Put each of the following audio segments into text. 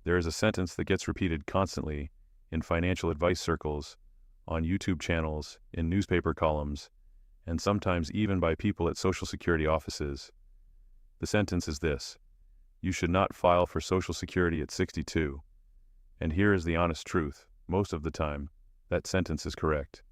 There is a sentence that gets repeated constantly in financial advice circles, on YouTube channels, in newspaper columns, and sometimes even by people at Social Security offices. The sentence is this: you should not file for Social Security at 62. And here is the honest truth: most of the time, that sentence is correct.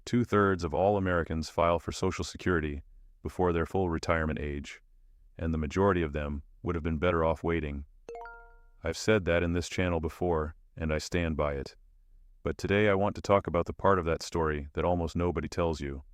2/3 of all Americans file for Social Security before their full retirement age, and the majority of them would have been better off waiting. I've said that in this channel before, and I stand by it. But today I want to talk about the part of that story that almost nobody tells you.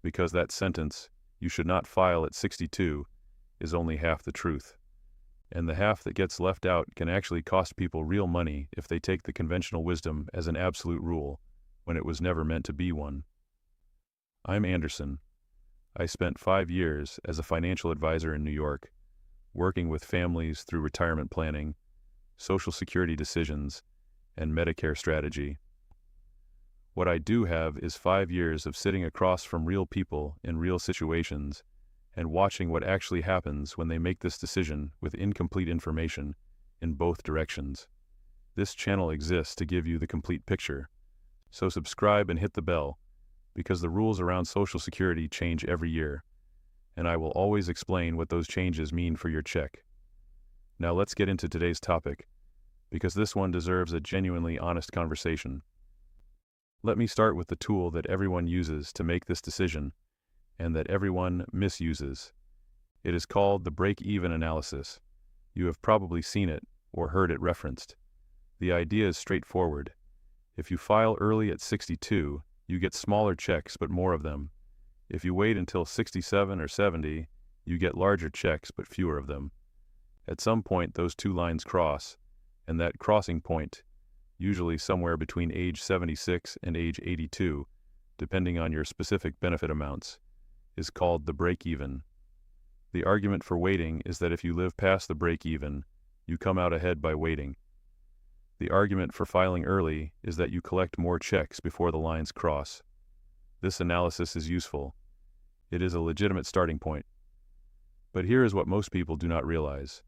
Because that sentence, you should not file at 62, is only half the truth. And the half that gets left out can actually cost people real money if they take the conventional wisdom as an absolute rule, when it was never meant to be one. I'm Anderson. I spent 5 years as a financial advisor in New York, working with families through retirement planning, Social Security decisions, and Medicare strategy. What I do have is 5 years of sitting across from real people in real situations and watching what actually happens when they make this decision with incomplete information in both directions. This channel exists to give you the complete picture. So subscribe and hit the bell, because the rules around Social Security change every year, and I will always explain what those changes mean for your check. Now let's get into today's topic, because this one deserves a genuinely honest conversation. Let me start with the tool that everyone uses to make this decision, and that everyone misuses. It is called the break-even analysis. You have probably seen it or heard it referenced. The idea is straightforward. If you file early at 62, you get smaller checks but more of them. If you wait until 67 or 70, you get larger checks but fewer of them. At some point those two lines cross, and that crossing point, usually somewhere between age 76 and age 82, depending on your specific benefit amounts, is called the break-even. The argument for waiting is that if you live past the break-even, you come out ahead by waiting. The argument for filing early is that you collect more checks before the lines cross. This analysis is useful. It is a legitimate starting point. But here is what most people do not realize.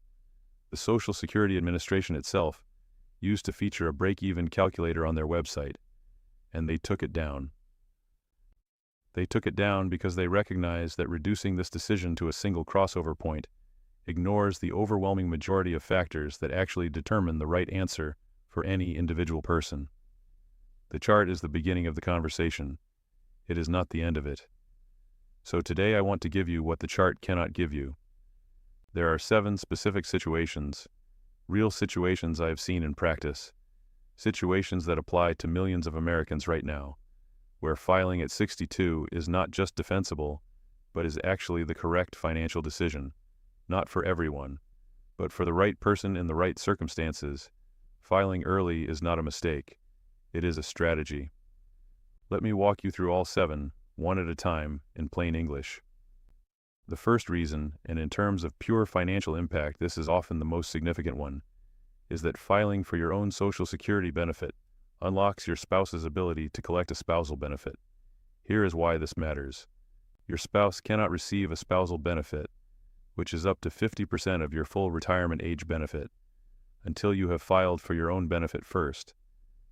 The Social Security Administration itself used to feature a break-even calculator on their website, and they took it down. They took it down because they recognized that reducing this decision to a single crossover point ignores the overwhelming majority of factors that actually determine the right answer for any individual person. The chart is the beginning of the conversation. It is not the end of it. So today I want to give you what the chart cannot give you. There are 7 specific situations, real situations I have seen in practice, situations that apply to millions of Americans right now, where filing at 62 is not just defensible, but is actually the correct financial decision. Not for everyone, but for the right person in the right circumstances. Filing early is not a mistake. It is a strategy. Let me walk you through all 7, one at a time, in plain English. The first reason, and in terms of pure financial impact this is often the most significant one, is that filing for your own Social Security benefit unlocks your spouse's ability to collect a spousal benefit. Here is why this matters. Your spouse cannot receive a spousal benefit, which is up to 50% of your full retirement age benefit, until you have filed for your own benefit first.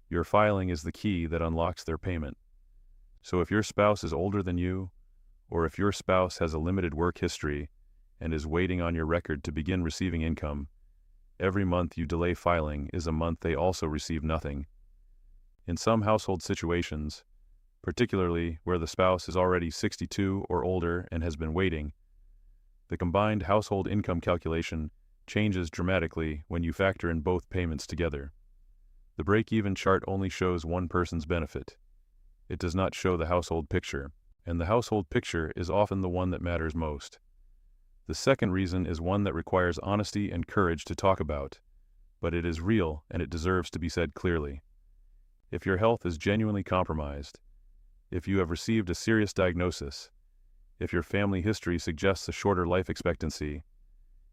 Your filing is the key that unlocks their payment. So if your spouse is older than you, or if your spouse has a limited work history and is waiting on your record to begin receiving income, every month you delay filing is a month they also receive nothing. In some household situations, particularly where the spouse is already 62 or older and has been waiting, the combined household income calculation changes dramatically when you factor in both payments together. The break-even chart only shows one person's benefit. It does not show the household picture, and the household picture is often the one that matters most. The second reason is one that requires honesty and courage to talk about, but it is real and it deserves to be said clearly. If your health is genuinely compromised, if you have received a serious diagnosis, if your family history suggests a shorter life expectancy,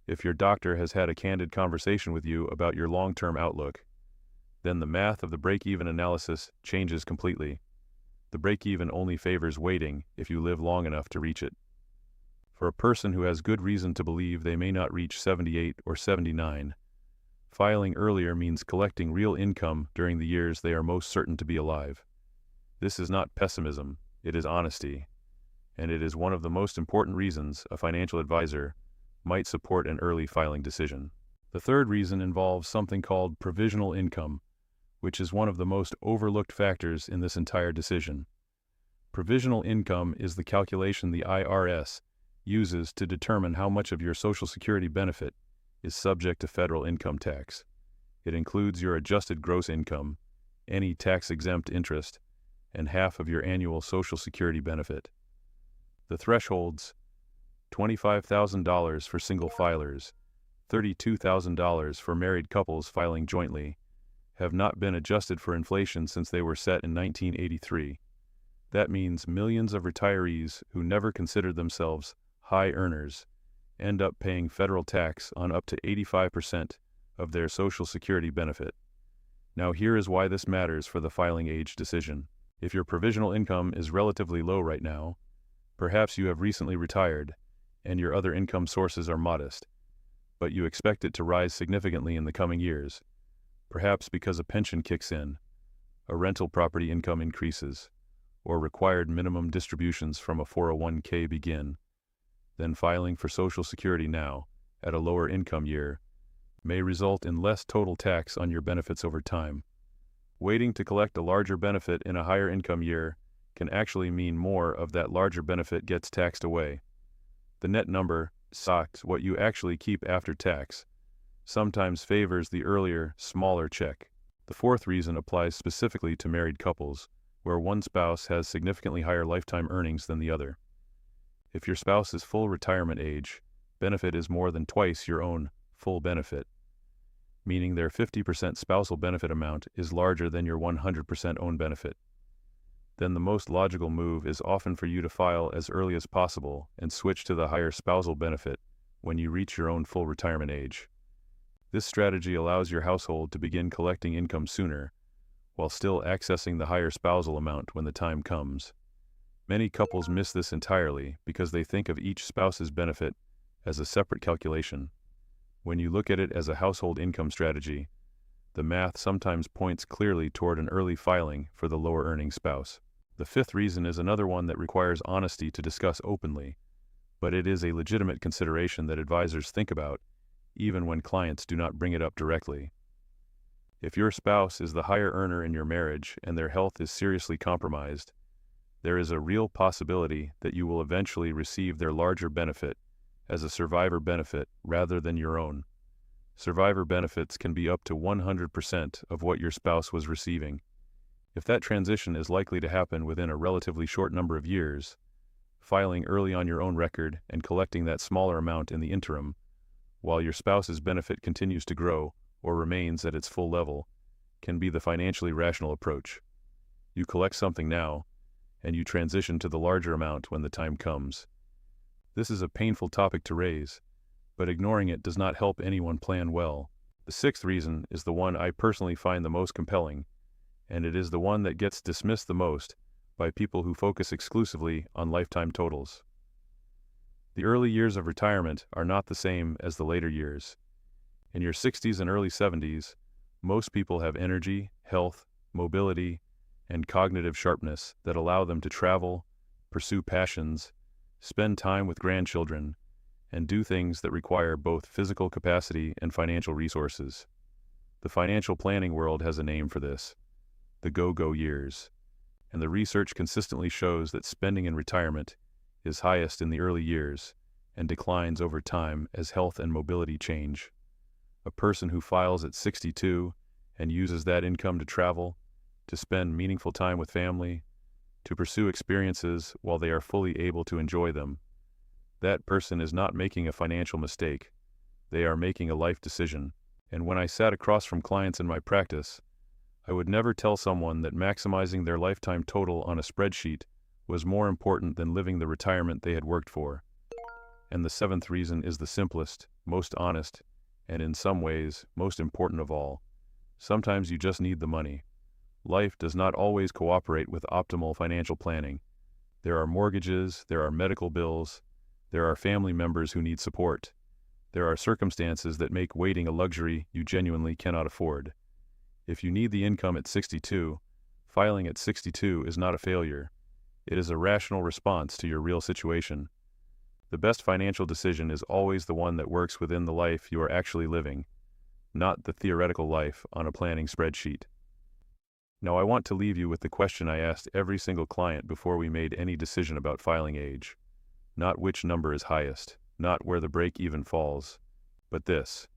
if your doctor has had a candid conversation with you about your long-term outlook, then the math of the break-even analysis changes completely. The break-even only favors waiting if you live long enough to reach it. For a person who has good reason to believe they may not reach 78 or 79, Filing earlier means collecting real income during the years they are most certain to be alive. This is not pessimism, it is honesty, and it is one of the most important reasons a financial advisor might support an early filing decision. The third reason involves something called provisional income, which is one of the most overlooked factors in this entire decision. Provisional income is the calculation the IRS uses to determine how much of your Social Security benefit is subject to federal income tax. It includes your adjusted gross income, any tax-exempt interest, and half of your annual Social Security benefit. The thresholds: $25,000 for single filers, $32,000 for married couples filing jointly, have not been adjusted for inflation since they were set in 1983. That means millions of retirees who never considered themselves high earners end up paying federal tax on up to 85% of their Social Security benefit. Now here is why this matters for the filing age decision. If your provisional income is relatively low right now, perhaps you have recently retired and your other income sources are modest, but you expect it to rise significantly in the coming years, perhaps because a pension kicks in, a rental property income increases, or required minimum distributions from a 401k begin, then filing for Social Security now, at a lower income year, may result in less total tax on your benefits over time. Waiting to collect a larger benefit in a higher income year can actually mean more of that larger benefit gets taxed away. The net number, SOX, what you actually keep after tax, sometimes favors the earlier, smaller check. The fourth reason applies specifically to married couples, where one spouse has significantly higher lifetime earnings than the other. If your spouse is full retirement age, benefit is more than twice your own full benefit, meaning their 50% spousal benefit amount is larger than your 100% own benefit. Then the most logical move is often for you to file as early as possible and switch to the higher spousal benefit when you reach your own full retirement age. This strategy allows your household to begin collecting income sooner, while still accessing the higher spousal amount when the time comes. Many couples miss this entirely because they think of each spouse's benefit as a separate calculation. When you look at it as a household income strategy, the math sometimes points clearly toward an early filing for the lower earning spouse. The fifth reason is another one that requires honesty to discuss openly, but it is a legitimate consideration that advisors think about, even when clients do not bring it up directly. If your spouse is the higher earner in your marriage and their health is seriously compromised, there is a real possibility that you will eventually receive their larger benefit as a survivor benefit rather than your own. Survivor benefits can be up to 100% of what your spouse was receiving. If that transition is likely to happen within a relatively short number of years, filing early on your own record and collecting that smaller amount in the interim, while your spouse's benefit continues to grow or remains at its full level, can be the financially rational approach. You collect something now, and you transition to the larger amount when the time comes. This is a painful topic to raise, but ignoring it does not help anyone plan well. The sixth reason is the one I personally find the most compelling, and it is the one that gets dismissed the most by people who focus exclusively on lifetime totals. The early years of retirement are not the same as the later years. In your 60s and early 70s, most people have energy, health, mobility, and cognitive sharpness that allow them to travel, pursue passions, spend time with grandchildren, and do things that require both physical capacity and financial resources. The financial planning world has a name for this: the go-go years, and the research consistently shows that spending in retirement is highest in the early years and declines over time as health and mobility change. A person who files at 62 and uses that income to travel, to spend meaningful time with family, to pursue experiences while they are fully able to enjoy them, that person is not making a financial mistake. They are making a life decision. And when I sat across from clients in my practice, I would never tell someone that maximizing their lifetime total on a spreadsheet was more important than living the retirement they had worked for. And the seventh reason is the simplest, most honest, and in some ways, most important of all. Sometimes you just need the money. Life does not always cooperate with optimal financial planning. There are mortgages, there are medical bills, there are family members who need support. There are circumstances that make waiting a luxury you genuinely cannot afford. If you need the income at 62, filing at 62 is not a failure. It is a rational response to your real situation. The best financial decision is always the one that works within the life you are actually living, not the theoretical life on a planning spreadsheet. Now I want to leave you with the question I asked every single client before we made any decision about filing age. Not which number is highest, not where the break-even falls, but this: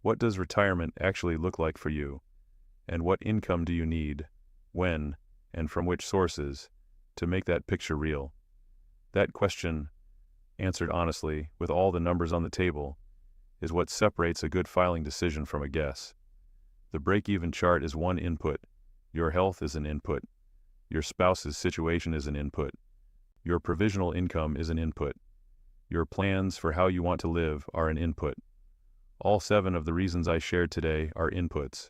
what does retirement actually look like for you? And what income do you need, when, and from which sources, to make that picture real? That question, answered honestly, with all the numbers on the table, is what separates a good filing decision from a guess. The break-even chart is one input. Your health is an input. Your spouse's situation is an input. Your provisional income is an input. Your plans for how you want to live are an input. All 7 of the reasons I shared today are inputs.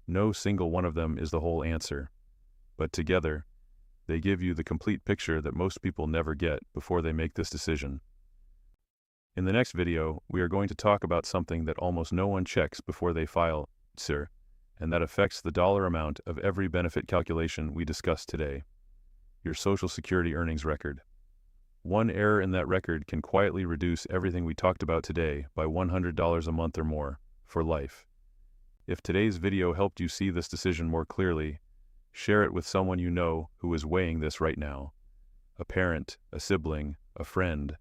No single one of them is the whole answer. But together, they give you the complete picture that most people never get before they make this decision. In the next video, we are going to talk about something that almost no one checks before they file, and that affects the dollar amount of every benefit calculation we discussed today: your Social Security earnings record. One error in that record can quietly reduce everything we talked about today by $100 a month or more, for life. If today's video helped you see this decision more clearly, share it with someone you know who is weighing this right now. A parent, a sibling, a friend.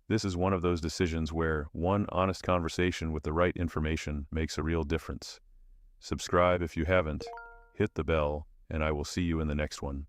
This is one of those decisions where one honest conversation with the right information makes a real difference. Subscribe if you haven't, hit the bell, and I will see you in the next one.